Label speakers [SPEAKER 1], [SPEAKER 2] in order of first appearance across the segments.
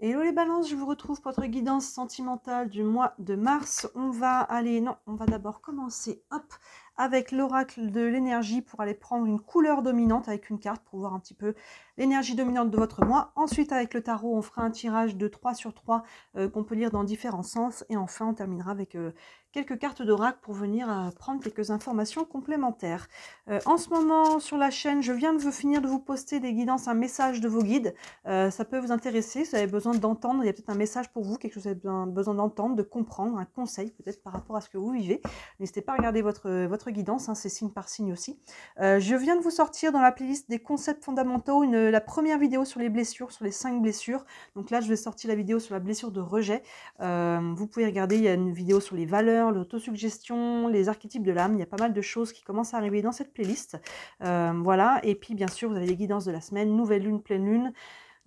[SPEAKER 1] Hello les balances, je vous retrouve pour votre guidance sentimentale du mois de mars. On va d'abord commencer avec l'oracle de l'énergie pour aller prendre une couleur dominante avec une carte pour voir un petit peu l'énergie dominante de votre mois. Ensuite avec le tarot, on fera un tirage de 3 sur 3 qu'on peut lire dans différents sens. Et enfin on terminera avec quelques cartes d'oracle pour venir prendre quelques informations complémentaires. En ce moment sur la chaîne, je viens de finir de vous poster des guidances, un message de vos guides. Ça peut vous intéresser, si vous avez besoin d'entendre, il y a peut-être un message pour vous, quelque chose que vous avez besoin d'entendre, de comprendre, un conseil peut-être par rapport à ce que vous vivez. N'hésitez pas à regarder votre guidance, hein, c'est signe par signe aussi. Je viens de vous sortir dans la playlist des concepts fondamentaux la première vidéo sur les blessures, sur les 5 blessures. Donc là, je vais sortir la vidéo sur la blessure de rejet. Vous pouvez regarder, il y a une vidéo sur les valeurs, l'autosuggestion, les archétypes de l'âme. Il y a pas mal de choses qui commencent à arriver dans cette playlist. Voilà, et puis bien sûr, vous avez les guidances de la semaine, nouvelle lune, pleine lune.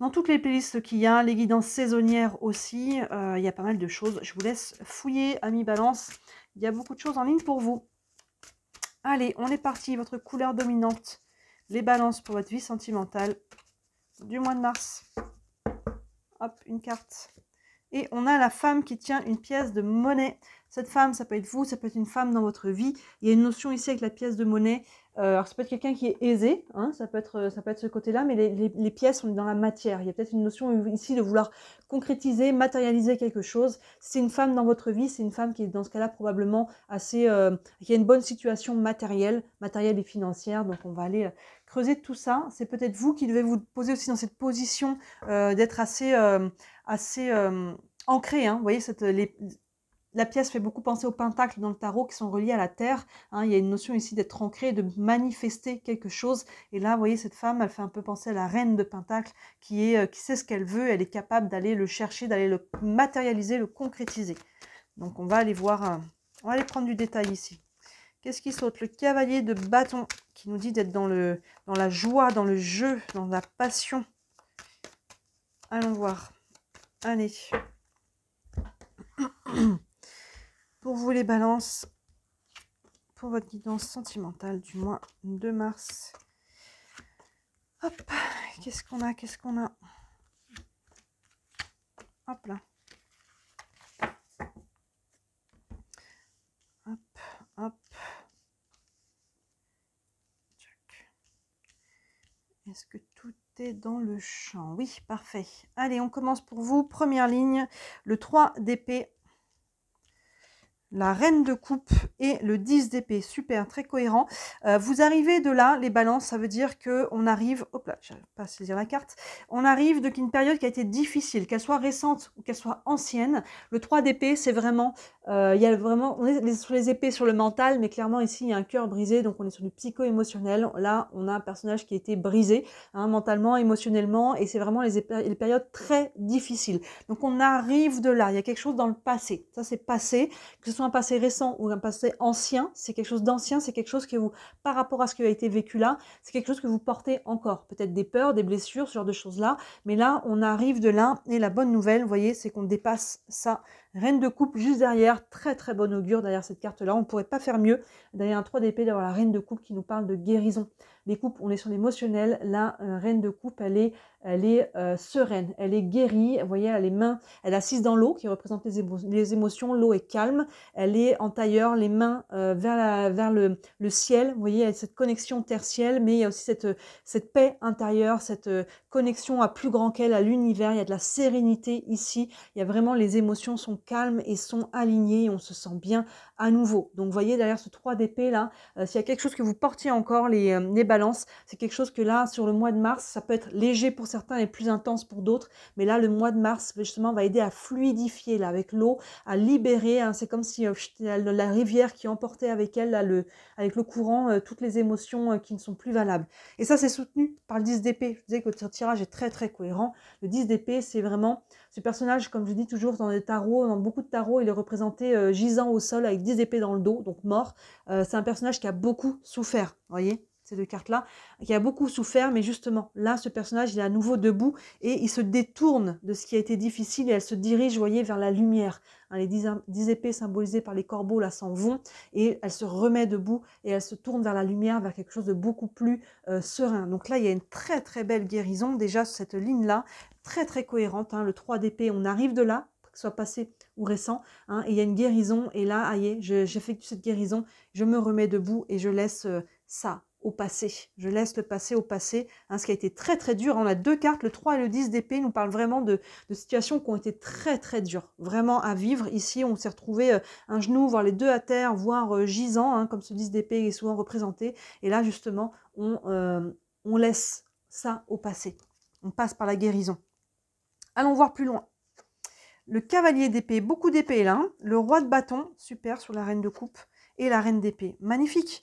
[SPEAKER 1] Dans toutes les playlists qu'il y a, les guidances saisonnières aussi, il y a pas mal de choses. Je vous laisse fouiller, amis balance. Il y a beaucoup de choses en ligne pour vous. Allez, on est parti. Votre couleur dominante, les balances pour votre vie sentimentale du mois de mars. Hop, une carte. Et on a la femme qui tient une pièce de monnaie. Cette femme, ça peut être vous, ça peut être une femme dans votre vie. Il y a une notion ici avec la pièce de monnaie. Alors ça peut être quelqu'un qui est aisé, hein, ça peut être ce côté-là, mais les pièces, on est dans la matière. Il y a peut-être une notion ici de vouloir concrétiser, matérialiser quelque chose. Si c'est une femme dans votre vie, c'est une femme qui est dans ce cas-là probablement assez, qui a une bonne situation matérielle et financière. Donc on va aller creuser tout ça. C'est peut-être vous qui devez vous poser aussi dans cette position d'être assez ancré. Hein. Vous voyez, la pièce fait beaucoup penser aux pentacles dans le tarot qui sont reliés à la terre. Hein. Il y a une notion ici d'être ancré, de manifester quelque chose. Et là, vous voyez, cette femme, elle fait un peu penser à la reine de pentacles qui sait ce qu'elle veut. Elle est capable d'aller le chercher, d'aller le matérialiser, le concrétiser. Donc, on va aller voir, on va aller prendre du détail ici. Qu'est-ce qui saute? Le cavalier de bâton qui nous dit d'être dans la joie, dans le jeu, dans la passion. Allons voir. Allez. Pour vous les balances, pour votre guidance sentimentale du mois de mars. Hop, qu'est-ce qu'on a? Qu'est-ce qu'on a? Hop là. Hop, hop. Est-ce que tout est dans le champ? Oui, parfait. Allez, on commence pour vous. Première ligne, le 3 d'épée. La reine de coupe et le 10 d'épée. Super, très cohérent. Vous arrivez de là, les balances, ça veut dire qu'on arrive... Hop là, je n'arrive pas à saisir la carte. On arrive d'une période qui a été difficile, qu'elle soit récente ou qu'elle soit ancienne. Le 3 d'épée, c'est vraiment... il y a vraiment... On est sur les épées, sur le mental, mais clairement ici, il y a un cœur brisé, donc on est sur du psycho-émotionnel. Là, on a un personnage qui a été brisé, hein, mentalement, émotionnellement, et c'est vraiment les périodes très difficiles. Donc on arrive de là, il y a quelque chose dans le passé. Ça, c'est passé, que ce soit un passé récent ou un passé ancien, c'est quelque chose d'ancien, c'est quelque chose que vous, par rapport à ce qui a été vécu là, c'est quelque chose que vous portez encore. Peut-être des peurs, des blessures, ce genre de choses-là. Mais là, on arrive de là. Et la bonne nouvelle, vous voyez, c'est qu'on dépasse ça. Reine de coupe juste derrière. Très, très bon augure derrière cette carte-là. On ne pourrait pas faire mieux. Derrière un 3 d'épée, d'avoir la reine de coupe qui nous parle de guérison. Les coupes, on est sur l'émotionnel. La reine de coupe, elle est sereine. Elle est guérie. Vous voyez, elle a les mains, elle est assise dans l'eau qui représente les émotions. L'eau est calme. Elle est en tailleur, les mains vers le ciel. Vous voyez, il y a cette connexion terre-ciel, mais il y a aussi cette paix intérieure, cette connexion à plus grand qu'elle, à l'univers. Il y a de la sérénité ici. Il y a vraiment, les émotions sont calmes et sont alignées. Et on se sent bien à nouveau. Donc, vous voyez, derrière ce 3 d'épée là, s'il y a quelque chose que vous portiez encore, les balances, c'est quelque chose que là, sur le mois de mars, ça peut être léger pour certains et plus intense pour d'autres. Mais là, le mois de mars, justement, va aider à fluidifier, là, avec l'eau, à libérer. Hein, c'est comme si la rivière qui emportait avec elle, là, avec le courant, toutes les émotions qui ne sont plus valables. Et ça, c'est soutenu par le 10 d'épée. Je disais que votre tirage est très, très cohérent. Le 10 d'épée, c'est vraiment ce personnage, comme je dis toujours dans les tarots, dans beaucoup de tarots, il est représenté gisant au sol avec 10 épées dans le dos, donc mort. C'est un personnage qui a beaucoup souffert, vous voyez. ces deux cartes-là, qui a beaucoup souffert, mais justement, là, ce personnage, il est à nouveau debout et il se détourne de ce qui a été difficile et elle se dirige, vous voyez, vers la lumière. Hein, les 10 épées symbolisées par les corbeaux, là, s'en vont et elle se remet debout et elle se tourne vers la lumière, vers quelque chose de beaucoup plus serein. Donc là, il y a une très, très belle guérison, déjà, sur cette ligne-là, très, très cohérente. Hein, le 3 d'épée, on arrive de là, que ce soit passé ou récent, hein, et il y a une guérison, et là, aïe, j'effectue cette guérison, je me remets debout et je laisse ça au passé. Je laisse le passé au passé, hein, ce qui a été très très dur. On a deux cartes, le 3 et le 10 d'épée, nous parlent vraiment de situations qui ont été très très dures, vraiment à vivre. Ici, on s'est retrouvé un genou, voire les deux à terre, voire gisant, hein, comme ce 10 d'épée est souvent représenté. Et là, justement, on laisse ça au passé. On passe par la guérison. Allons voir plus loin. Le cavalier d'épée, beaucoup d'épées là. Hein. Le roi de bâton, super sur la reine de coupe. Et la reine d'épée, magnifique.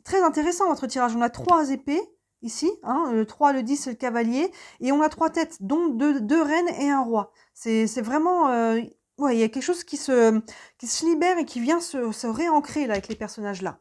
[SPEAKER 1] Très intéressant votre tirage. On a 3 épées ici. Hein, le 3, le 10, le cavalier. Et on a 3 têtes, dont deux reines et un roi. C'est vraiment... ouais, il y a quelque chose qui se libère et qui vient se réancrer là, avec les personnages là.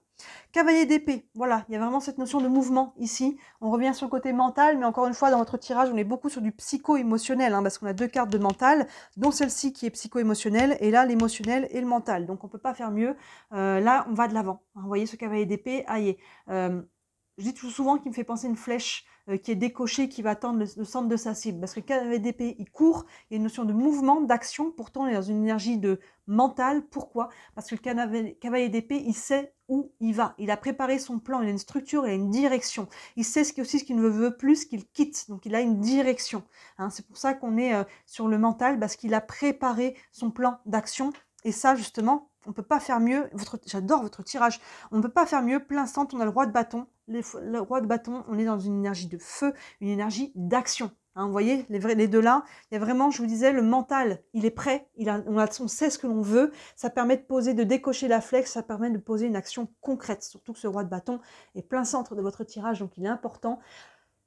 [SPEAKER 1] Cavalier d'épée, voilà, il y a vraiment cette notion de mouvement ici. On revient sur le côté mental, mais encore une fois, dans votre tirage, on est beaucoup sur du psycho-émotionnel, hein, parce qu'on a deux cartes de mental, dont celle-ci qui est psycho-émotionnelle, et là, l'émotionnel et le mental. Donc, on ne peut pas faire mieux. Là, on va de l'avant. Hein, vous voyez ce cavalier d'épée, aïe. Je dis tout souvent qu'il me fait penser une flèche qui est décochée, qui va atteindre le centre de sa cible. Parce que le cavalier d'épée, il court, il y a une notion de mouvement, d'action. Pourtant, on est dans une énergie de mental. Pourquoi? Parce que le cavalier d'épée, il sait où il va. Il a préparé son plan, il a une structure, il a une direction. Il sait aussi ce qu'il ne veut plus, ce qu'il quitte. Donc, il a une direction. Hein, c'est pour ça qu'on est sur le mental, parce qu'il a préparé son plan d'action. Et ça, justement, on ne peut pas faire mieux. J'adore votre tirage. On ne peut pas faire mieux. Plein centre, on a le roi de bâton. Le roi de bâton, on est dans une énergie de feu, une énergie d'action. Hein, vous voyez, les deux là, il y a vraiment, je vous disais, le mental, il est prêt, on sait ce que l'on veut, ça permet de décocher la flèche, ça permet de poser une action concrète, surtout que ce roi de bâton est plein centre de votre tirage, donc il est important.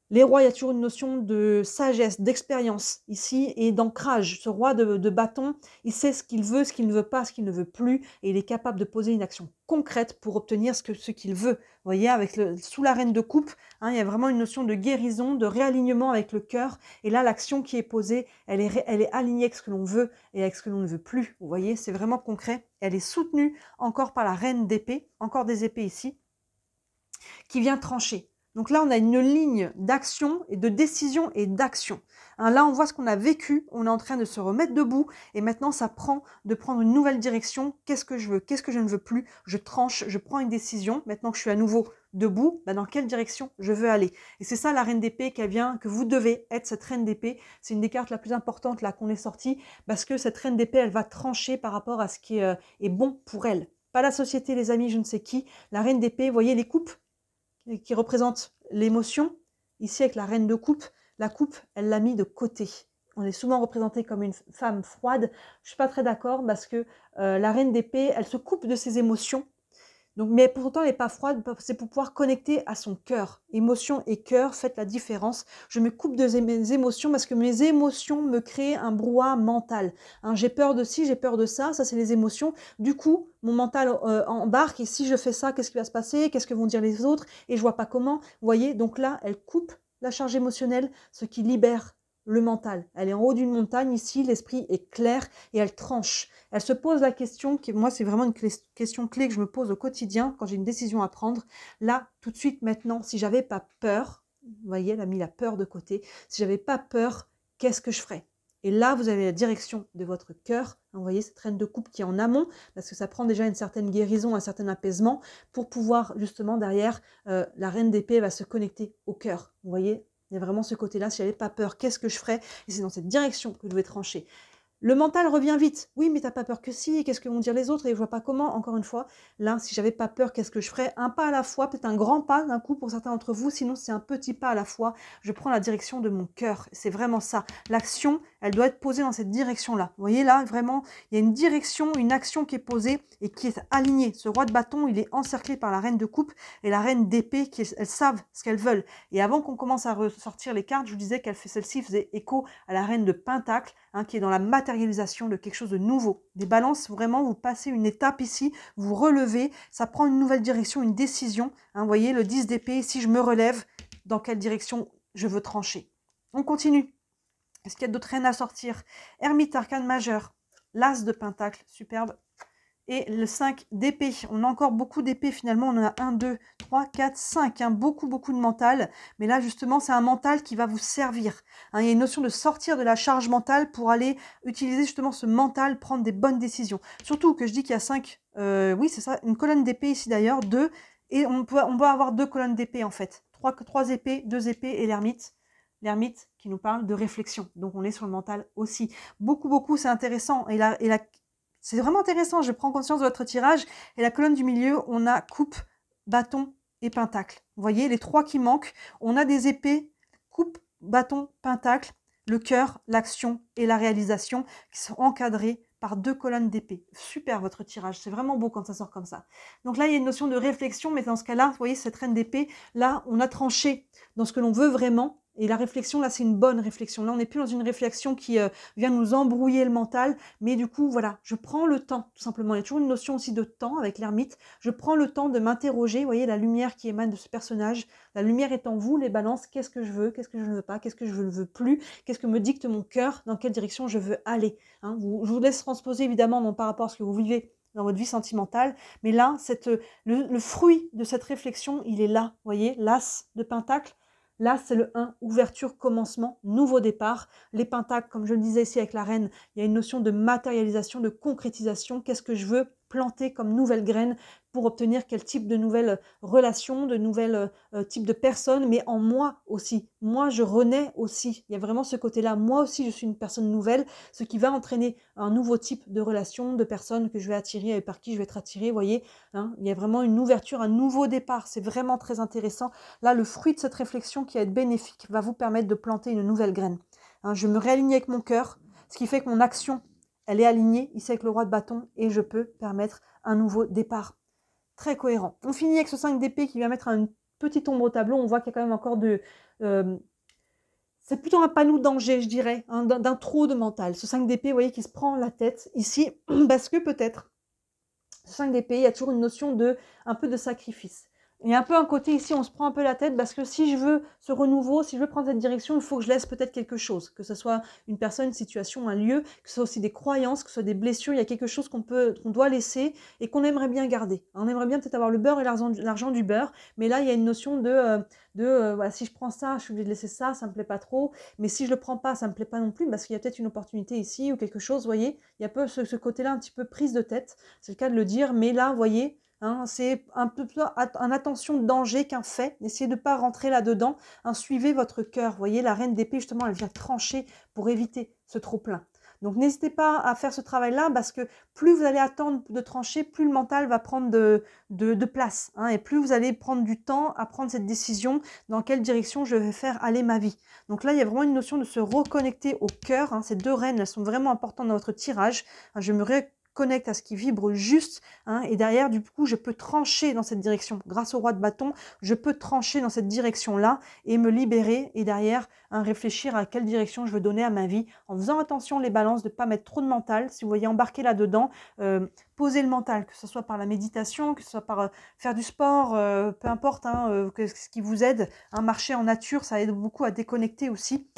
[SPEAKER 1] Les rois, il y a toujours une notion de sagesse, d'expérience ici et d'ancrage. Ce roi de bâton, il sait ce qu'il veut, ce qu'il ne veut pas, ce qu'il ne veut plus, et il est capable de poser une action concrète pour obtenir ce qu'il veut. Vous voyez, sous la reine de coupe, hein, il y a vraiment une notion de guérison, de réalignement avec le cœur. Et là, l'action qui est posée, elle est alignée avec ce que l'on veut et avec ce que l'on ne veut plus. Vous voyez, c'est vraiment concret. Elle est soutenue encore par la reine d'épée, encore des épées ici, qui vient trancher. Donc là, on a une ligne d'action et de décision et d'action. Hein, là, on voit ce qu'on a vécu, on est en train de se remettre debout et maintenant, ça prend de prendre une nouvelle direction. Qu'est-ce que je veux? Qu'est-ce que je ne veux plus? Je tranche, je prends une décision. Maintenant que je suis à nouveau debout, ben dans quelle direction je veux aller? Et c'est ça la reine d'épée que vous devez être cette reine d'épée. C'est une des cartes la plus importante là qu'on ait sortie parce que cette reine d'épée, elle va trancher par rapport à ce qui est bon pour elle. Pas la société, les amis, je ne sais qui. La reine d'épée, vous voyez les coupes qui représente l'émotion. Ici, avec la reine de coupe, la coupe, elle l'a mis de côté. On est souvent représenté comme une femme froide. Je ne suis pas très d'accord parce que la reine d'épée, elle se coupe de ses émotions. Donc, mais pourtant, elle n'est pas froide, c'est pour pouvoir connecter à son cœur. Émotion et cœur, faites la différence. Je me coupe de mes émotions parce que mes émotions me créent un brouhaha mental. Hein, j'ai peur de ci, j'ai peur de ça, ça c'est les émotions. Du coup, mon mental embarque et si je fais ça, qu'est-ce qui va se passer? Qu'est-ce que vont dire les autres? Et je vois pas comment. Vous voyez, donc là, elle coupe la charge émotionnelle, ce qui libère le mental. Elle est en haut d'une montagne, ici, l'esprit est clair et elle tranche. Elle se pose la question, moi c'est vraiment une question clé que je me pose au quotidien quand j'ai une décision à prendre. Là, tout de suite, maintenant, si j'avais pas peur, vous voyez, elle a mis la peur de côté, si j'avais pas peur, qu'est-ce que je ferais? Et là, vous avez la direction de votre cœur. Vous voyez cette reine de coupe qui est en amont, parce que ça prend déjà une certaine guérison, un certain apaisement, pour pouvoir justement derrière, la reine d'épée va se connecter au cœur. Vous voyez, il y a vraiment ce côté-là, si j'avais pas peur, qu'est-ce que je ferais? Et c'est dans cette direction que je vais trancher. Le mental revient vite. Oui, mais t'as pas peur que si, qu'est-ce que vont dire les autres? Et je vois pas comment, encore une fois. Là, si j'avais pas peur, qu'est-ce que je ferais? Un pas à la fois, peut-être un grand pas d'un coup pour certains d'entre vous, sinon c'est un petit pas à la fois. Je prends la direction de mon cœur. C'est vraiment ça. L'action, elle doit être posée dans cette direction-là. Vous voyez là, vraiment, il y a une direction, une action qui est posée et qui est alignée. Ce roi de bâton, il est encerclé par la reine de coupe et la reine d'épée, elles savent ce qu'elles veulent. Et avant qu'on commence à ressortir les cartes, je vous disais qu'elle fait celle-ci faisait écho à la reine de pentacle, hein, qui est dans la matérialité matérialisation de quelque chose de nouveau. Des balances, vraiment, vous passez une étape ici, vous relevez, ça prend une nouvelle direction, une décision. Hein, vous voyez, le 10 d'épée, si je me relève, dans quelle direction je veux trancher. On continue. Est-ce qu'il y a d'autres reines à sortir? Ermite, arcane majeur, l'as de pentacle, superbe. Et le 5 d'épée. On a encore beaucoup d'épées finalement. On en a 1, 2, 3, 4, 5. Hein. Beaucoup de mental. Mais là, justement, c'est un mental qui va vous servir. Hein. Il y a une notion de sortir de la charge mentale pour aller utiliser justement ce mental, prendre des bonnes décisions. Surtout que je dis qu'il y a 5, oui, c'est ça, une colonne d'épée ici d'ailleurs, 2. Et on peut avoir 2 colonnes d'épée en fait. 3 épées, 2 épées et l'ermite. L'ermite qui nous parle de réflexion. Donc on est sur le mental aussi. Beaucoup, c'est intéressant. C'est vraiment intéressant, je prends conscience de votre tirage. Et la colonne du milieu, on a coupe, bâton et pentacle. Vous voyez, les 3 qui manquent, on a des épées, coupe, bâton, pentacle, le cœur, l'action et la réalisation qui sont encadrés par 2 colonnes d'épée. Super votre tirage, c'est vraiment beau quand ça sort comme ça. Donc là, il y a une notion de réflexion, mais dans ce cas-là, vous voyez, cette reine d'épée, là, on a tranché dans ce que l'on veut vraiment. Et la réflexion, là, c'est une bonne réflexion. Là, on n'est plus dans une réflexion qui vient nous embrouiller le mental. Mais du coup, voilà, je prends le temps, tout simplement. Il y a toujours une notion aussi de temps avec l'ermite. Je prends le temps de m'interroger. Vous voyez, la lumière qui émane de ce personnage. La lumière est en vous, les balances. Qu'est-ce que je veux? Qu'est-ce que je ne veux pas? Qu'est-ce que je ne veux plus? Qu'est-ce que me dicte mon cœur? Dans quelle direction je veux aller? Hein, je vous laisse transposer, évidemment, non par rapport à ce que vous vivez dans votre vie sentimentale. Mais là, le fruit de cette réflexion, il est là. Vous voyez, l'as de pentacle. Là, c'est le 1, ouverture, commencement, nouveau départ. Les pentacles, comme je le disais ici avec la reine, il y a une notion de matérialisation, de concrétisation. Qu'est-ce que je veux planter comme nouvelle graine pour obtenir quel type de nouvelles relations, de nouvelles types de personnes, mais en moi aussi. Moi, je renais aussi. Il y a vraiment ce côté-là. Moi aussi, je suis une personne nouvelle, ce qui va entraîner un nouveau type de relation, de personnes que je vais attirer et par qui je vais être attirée. Vous voyez, hein, il y a vraiment une ouverture, un nouveau départ. C'est vraiment très intéressant. Là, le fruit de cette réflexion qui va être bénéfique va vous permettre de planter une nouvelle graine. Hein, je me réaligne avec mon cœur, ce qui fait que mon action, elle est alignée ici avec le roi de bâton et je peux permettre un nouveau départ. Très cohérent. On finit avec ce 5 d'épée qui vient mettre une petite ombre au tableau. On voit qu'il y a quand même encore c'est plutôt un panneau de danger, je dirais, hein, d'un trop de mental. Ce 5 d'épée, vous voyez, qui se prend la tête ici, parce que peut-être, ce 5 d'épée, il y a toujours une notion un peu de sacrifice. Il y a un peu un côté ici, on se prend un peu la tête parce que si je veux ce renouveau, si je veux prendre cette direction, il faut que je laisse peut-être quelque chose, que ce soit une personne, une situation, un lieu, que ce soit aussi des croyances, que ce soit des blessures, il y a quelque chose qu'on doit laisser et qu'on aimerait bien garder. On aimerait bien peut-être avoir le beurre et l'argent du beurre, mais là il y a une notion voilà, si je prends ça, je suis obligée de laisser ça, ça me plaît pas trop, mais si je le prends pas, ça me plaît pas non plus parce qu'il y a peut-être une opportunité ici ou quelque chose, vous voyez, il y a peu ce côté-là un petit peu prise de tête, c'est le cas de le dire, mais là, vous voyez, hein, c'est un peu plus un attention de danger qu'un fait. N'essayez de ne pas rentrer là-dedans. Hein, suivez votre cœur. Vous voyez, la reine d'épée, justement, elle vient trancher pour éviter ce trop-plein. Donc, n'hésitez pas à faire ce travail-là parce que plus vous allez attendre de trancher, plus le mental va prendre de place. Hein, et plus vous allez prendre du temps à prendre cette décision dans quelle direction je vais faire aller ma vie. Donc là, il y a vraiment une notion de se reconnecter au cœur. Hein, ces 2 reines, elles sont vraiment importantes dans votre tirage. Hein, je me connecte à ce qui vibre juste, hein, et derrière, du coup, je peux trancher dans cette direction. Grâce au roi de bâton, je peux trancher dans cette direction-là et me libérer, et derrière, hein, réfléchir à quelle direction je veux donner à ma vie, en faisant attention les balances, de ne pas mettre trop de mental. Si vous voyez embarquer là-dedans, posez le mental, que ce soit par la méditation, que ce soit par faire du sport, peu importe, hein, ce qui vous aide. Hein, marcher en nature, ça aide beaucoup à déconnecter aussi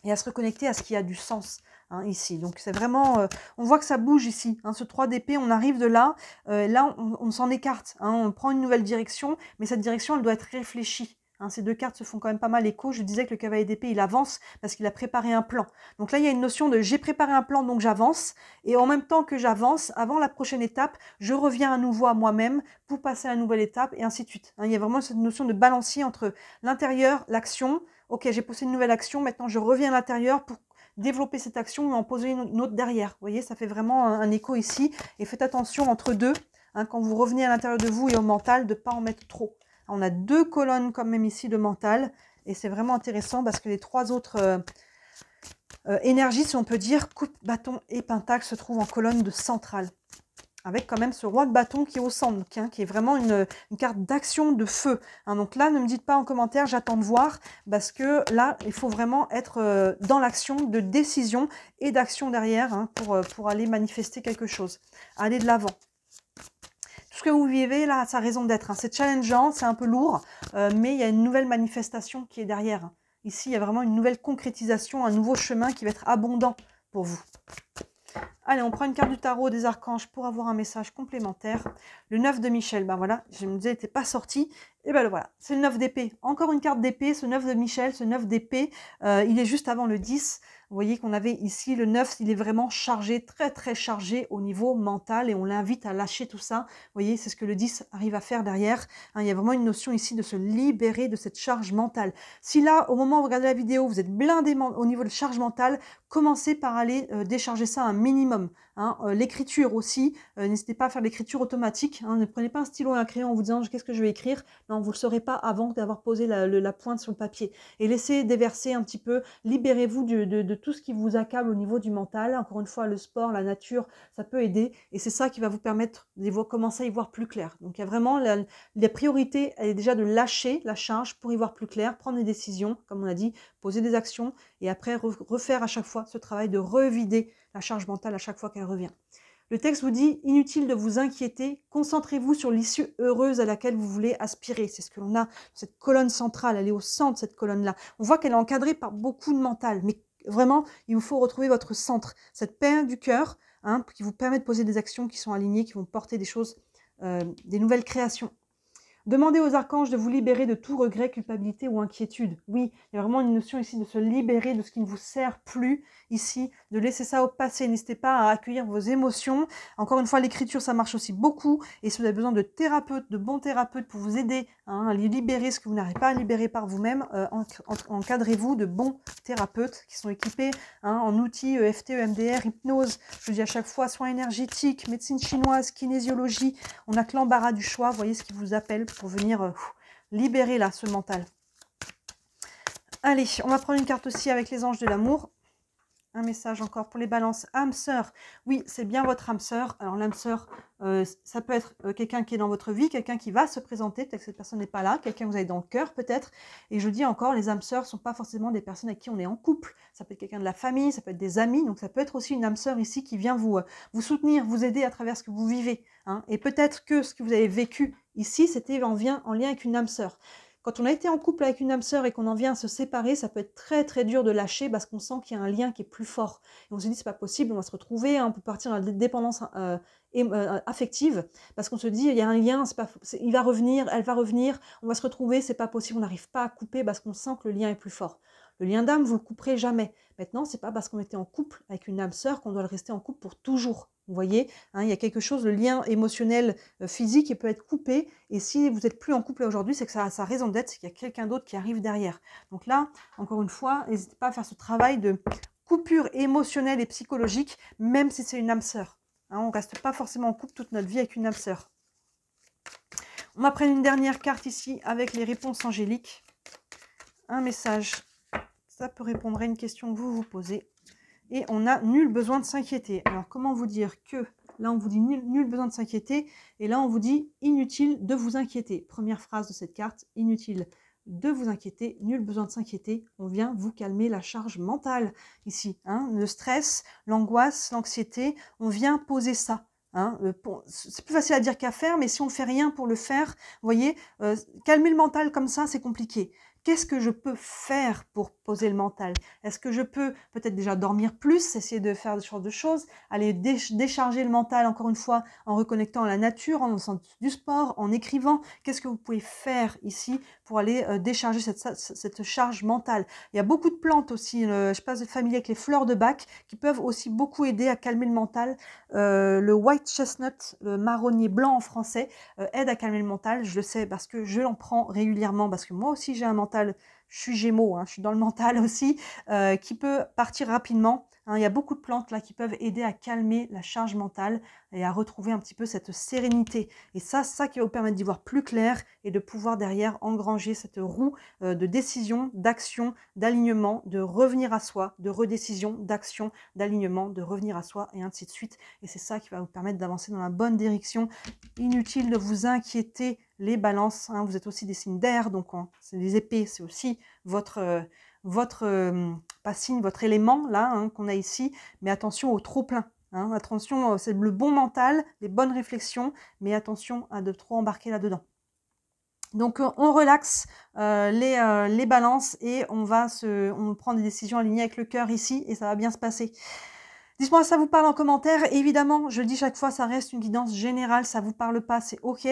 [SPEAKER 1] et à se reconnecter à ce qui a du sens. Hein, ici, donc c'est vraiment, on voit que ça bouge ici, hein, ce 3 d'épée, on arrive de là, là on s'en écarte, hein, on prend une nouvelle direction, mais cette direction elle doit être réfléchie. Hein, ces 2 cartes se font quand même pas mal écho. Je disais que le cavalier d'épée il avance parce qu'il a préparé un plan. Donc là il y a une notion de j'ai préparé un plan donc j'avance, et en même temps que j'avance, avant la prochaine étape, je reviens à nouveau à moi-même pour passer à la nouvelle étape et ainsi de suite. Hein, il y a vraiment cette notion de balancier entre l'intérieur, l'action. Ok, j'ai posé une nouvelle action, maintenant je reviens à l'intérieur pour développer cette action et en poser une autre derrière. Vous voyez, ça fait vraiment un écho ici. Et faites attention entre deux, hein, quand vous revenez à l'intérieur de vous et au mental, de ne pas en mettre trop. On a 2 colonnes quand même ici de mental. Et c'est vraiment intéressant parce que les 3 autres énergies, si on peut dire, coupe, bâton et pentacle, se trouvent en colonne de centrale. avec quand même ce roi de bâton qui est au centre, hein, qui est vraiment une carte d'action, de feu. Hein. Donc là, ne me dites pas en commentaire, j'attends de voir, parce que là, il faut vraiment être dans l'action, de décision et d'action derrière, hein, pour aller manifester quelque chose, aller de l'avant. Tout ce que vous vivez là, ça a raison d'être. Hein. C'est challengeant, c'est un peu lourd, mais il y a une nouvelle manifestation qui est derrière. Hein. Ici, il y a vraiment une nouvelle concrétisation, un nouveau chemin qui va être abondant pour vous. Allez, on prend une carte du tarot des archanges pour avoir un message complémentaire. Le 9 de Michel, ben voilà, je me disais, il n'était pas sorti. Et ben le voilà, c'est le 9 d'épée. Encore une carte d'épée, ce 9 de Michel, ce 9 d'épée, il est juste avant le 10. Vous voyez qu'on avait ici le 9, il est vraiment chargé, très très chargé au niveau mental et on l'invite à lâcher tout ça. Vous voyez, c'est ce que le 10 arrive à faire derrière. Hein, il y a vraiment une notion ici de se libérer de cette charge mentale. Si là, au moment où vous regardez la vidéo, vous êtes blindé au niveau de charge mentale, commencez par aller décharger ça un minimum. Hein. L'écriture aussi, n'hésitez pas à faire l'écriture automatique. Hein. Ne prenez pas un stylo et un crayon en vous disant qu'est-ce que je vais écrire. Non, vous ne le saurez pas avant d'avoir posé la pointe sur le papier. Et laissez déverser un petit peu, libérez-vous de tout ce qui vous accable au niveau du mental. Encore une fois, le sport, la nature, ça peut aider. Et c'est ça qui va vous permettre de commencer à y voir plus clair. Donc il y a vraiment la priorité, elle est déjà de lâcher la charge pour y voir plus clair, prendre des décisions, comme on a dit, poser des actions et après refaire à chaque fois ce travail de revider la charge mentale à chaque fois qu'elle revient. Le texte vous dit, inutile de vous inquiéter, concentrez-vous sur l'issue heureuse à laquelle vous voulez aspirer. C'est ce que l'on a, cette colonne centrale, elle est au centre, cette colonne-là. On voit qu'elle est encadrée par beaucoup de mental, mais vraiment, il vous faut retrouver votre centre, cette paix du cœur, hein, qui vous permet de poser des actions qui sont alignées, qui vont porter des choses, des nouvelles créations. Demandez aux archanges de vous libérer de tout regret, culpabilité ou inquiétude. Oui, il y a vraiment une notion ici de se libérer de ce qui ne vous sert plus ici, de laisser ça au passé. N'hésitez pas à accueillir vos émotions. Encore une fois, l'écriture, ça marche aussi beaucoup. Et si vous avez besoin de thérapeutes, de bons thérapeutes pour vous aider, hein, à libérer ce que vous n'arrivez pas à libérer par vous-même, encadrez-vous de bons thérapeutes qui sont équipés, hein, en outils EFT, EMDR, hypnose. Je vous dis à chaque fois, soins énergétiques, médecine chinoise, kinésiologie. On n'a que l'embarras du choix. Voyez ce qui vous appelle pour venir libérer là ce mental. Allez, on va prendre une carte aussi avec les anges de l'amour. Un message encore pour les balances. Âme sœur, oui, c'est bien votre âme sœur. Alors l'âme sœur, ça peut être quelqu'un qui est dans votre vie, quelqu'un qui va se présenter, peut-être que cette personne n'est pas là, quelqu'un que vous avez dans le cœur peut-être. Et je dis encore, les âmes sœurs ne sont pas forcément des personnes avec qui on est en couple. Ça peut être quelqu'un de la famille, ça peut être des amis, donc ça peut être aussi une âme sœur ici qui vient vous soutenir, vous aider à travers ce que vous vivez. Hein. Et peut-être que ce que vous avez vécu ici, c'était en lien avec une âme sœur. Quand on a été en couple avec une âme sœur et qu'on en vient à se séparer, ça peut être très très dur de lâcher parce qu'on sent qu'il y a un lien qui est plus fort. Et on se dit c'est pas possible, on va se retrouver, hein, on peut partir dans la dépendance affective parce qu'on se dit il y a un lien, il va revenir, elle va revenir, on va se retrouver, c'est pas possible, on n'arrive pas à couper parce qu'on sent que le lien est plus fort. Le lien d'âme, vous le couperez jamais. Maintenant, c'est pas parce qu'on était en couple avec une âme sœur qu'on doit le rester en couple pour toujours. Vous voyez, hein, il y a quelque chose, le lien émotionnel, physique, il peut être coupé. Et si vous n'êtes plus en couple aujourd'hui, c'est que ça a sa raison d'être, c'est qu'il y a quelqu'un d'autre qui arrive derrière. Donc là, encore une fois, n'hésitez pas à faire ce travail de coupure émotionnelle et psychologique, même si c'est une âme sœur. Hein, on ne reste pas forcément en couple toute notre vie avec une âme sœur. On va prendre une dernière carte ici avec les réponses angéliques. Un message. Ça peut répondre à une question que vous vous posez. Et on n'a nul besoin de s'inquiéter. Alors, comment vous dire que là, on vous dit nul besoin de s'inquiéter. Et là, on vous dit inutile de vous inquiéter. Première phrase de cette carte, inutile de vous inquiéter, nul besoin de s'inquiéter. On vient vous calmer la charge mentale ici. Hein, le stress, l'angoisse, l'anxiété, on vient poser ça. Hein, c'est plus facile à dire qu'à faire, mais si on ne fait rien pour le faire, vous voyez, calmer le mental comme ça, c'est compliqué. Qu'est-ce que je peux faire pour poser le mental? Est-ce que je peux peut-être déjà dormir plus, essayer de faire ce genre de choses, aller décharger le mental encore une fois en reconnectant à la nature, en faisant du sport, en écrivant? Qu'est-ce que vous pouvez faire ici pour aller décharger cette charge mentale? Il y a beaucoup de plantes aussi, je passe de familier avec les fleurs de Bach, qui peuvent aussi beaucoup aider à calmer le mental. Le white chestnut, le marronnier blanc en français, aide à calmer le mental. Je le sais parce que je l'en prends régulièrement, parce que moi aussi j'ai un mental, je suis Gémeaux, hein, je suis dans le mental aussi, qui peut partir rapidement. hein. Il y a beaucoup de plantes là qui peuvent aider à calmer la charge mentale et à retrouver un petit peu cette sérénité. Et ça, c'est ça qui va vous permettre d'y voir plus clair et de pouvoir derrière engranger cette roue de décision, d'action, d'alignement, de revenir à soi, de redécision, d'action, d'alignement, de revenir à soi et ainsi de suite. Et c'est ça qui va vous permettre d'avancer dans la bonne direction. Inutile de vous inquiéter, les balances, hein, vous êtes aussi des signes d'air, donc c'est les épées, c'est aussi votre pas signe, votre élément là hein, qu'on a ici, mais attention au trop plein. Hein, attention, c'est le bon mental, les bonnes réflexions, mais attention à de trop embarquer là-dedans. Donc on relaxe les balances et on prend des décisions alignées avec le cœur ici et ça va bien se passer. Dites-moi si ça vous parle en commentaire. Évidemment, je le dis chaque fois, ça reste une guidance générale. Ça vous parle pas, c'est OK.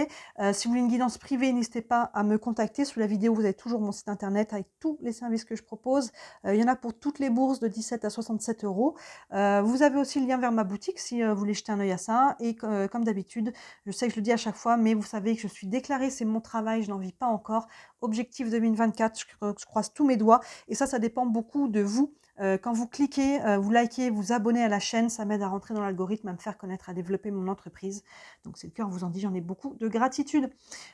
[SPEAKER 1] Si vous voulez une guidance privée, n'hésitez pas à me contacter. Sous la vidéo, vous avez toujours mon site internet avec tous les services que je propose. Il y en a pour toutes les bourses de 17 à 67 €. Vous avez aussi le lien vers ma boutique si vous voulez jeter un œil à ça. Et comme d'habitude, je sais que je le dis à chaque fois, mais vous savez que je suis déclarée, c'est mon travail, je n'en vis pas encore. Objectif 2024, je croise tous mes doigts. Et ça dépend beaucoup de vous. Quand vous cliquez, vous likez, vous abonnez à la chaîne, ça m'aide à rentrer dans l'algorithme, à me faire connaître, à développer mon entreprise. Donc c'est le cœur vous en dit, j'en ai beaucoup de gratitude.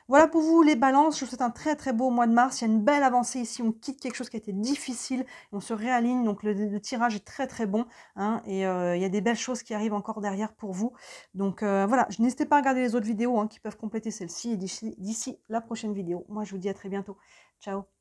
[SPEAKER 1] Voilà pour vous les balances, je vous souhaite un très très beau mois de mars. Il y a une belle avancée ici, on quitte quelque chose qui a été difficile, on se réaligne, donc le tirage est très très bon. Hein, et il y a des belles choses qui arrivent encore derrière pour vous. Donc voilà, n'hésitez pas à regarder les autres vidéos hein, qui peuvent compléter celle-ci et d'ici la prochaine vidéo. Moi je vous dis à très bientôt. Ciao.